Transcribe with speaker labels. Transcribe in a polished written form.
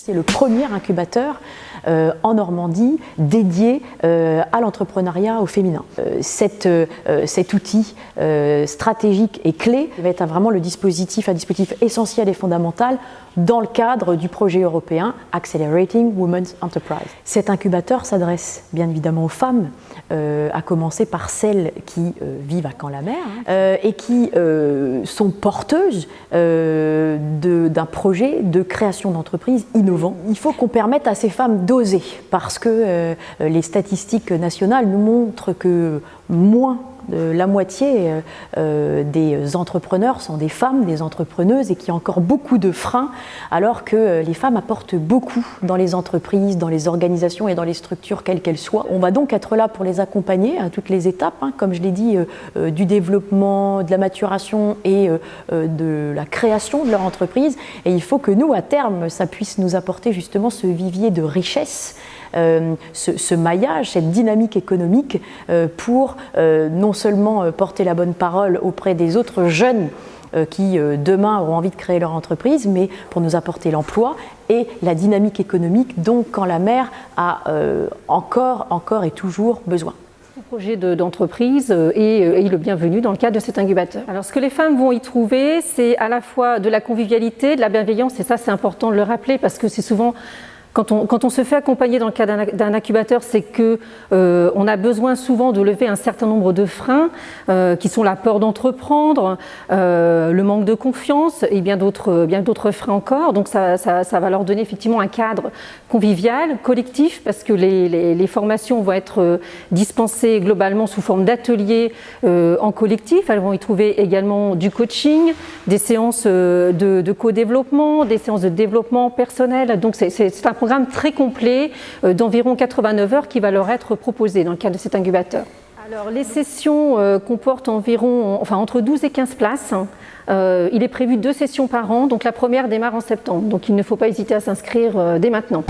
Speaker 1: C'est le premier incubateur en Normandie dédié à l'entrepreneuriat au féminin. Cet outil stratégique et clé va être vraiment un dispositif essentiel et fondamental dans le cadre du projet européen Accelerating Women's Enterprise. Cet incubateur s'adresse bien évidemment aux femmes, à commencer par celles qui vivent à Caen-la-Mer et qui sont porteuses d'un projet de création d'entreprises innovant. Il faut qu'on permette à ces femmes d'oser parce que les statistiques nationales nous montrent que moins de la moitié des entrepreneurs sont des femmes, des entrepreneuses, et qu'il y a encore beaucoup de freins, alors que les femmes apportent beaucoup dans les entreprises, dans les organisations et dans les structures, quelles qu'elles soient. On va donc être là pour les accompagner à toutes les étapes, comme je l'ai dit, du développement, de la maturation et de la création de leur entreprise. Et il faut que nous, à terme, ça puisse nous apporter justement ce vivier de richesse, ce maillage, cette dynamique économique pour non seulement porter la bonne parole auprès des autres jeunes qui demain auront envie de créer leur entreprise, mais pour nous apporter l'emploi et la dynamique économique dont Caen-la-Mer a encore et toujours besoin.
Speaker 2: Le projet d'entreprise est le bienvenu dans le cadre de cet incubateur. Alors ce que les femmes vont y trouver, c'est à la fois de la convivialité, de la bienveillance, et ça c'est important de le rappeler parce que c'est souvent... Quand on se fait accompagner dans le cadre d'un incubateur, c'est qu'on a besoin souvent de lever un certain nombre de freins qui sont la peur d'entreprendre, le manque de confiance et bien d'autres freins encore. Donc ça va leur donner effectivement un cadre convivial, collectif, parce que les formations vont être dispensées globalement sous forme d'ateliers en collectif. Elles vont y trouver également du coaching, des séances de co-développement, des séances de développement personnel. Donc c'est un programme très complet d'environ 89 heures qui va leur être proposé dans le cadre de cet incubateur. Alors les sessions comportent entre 12 et 15 places. Il est prévu 2 sessions par an, donc la première démarre en septembre. Donc il ne faut pas hésiter à s'inscrire dès maintenant.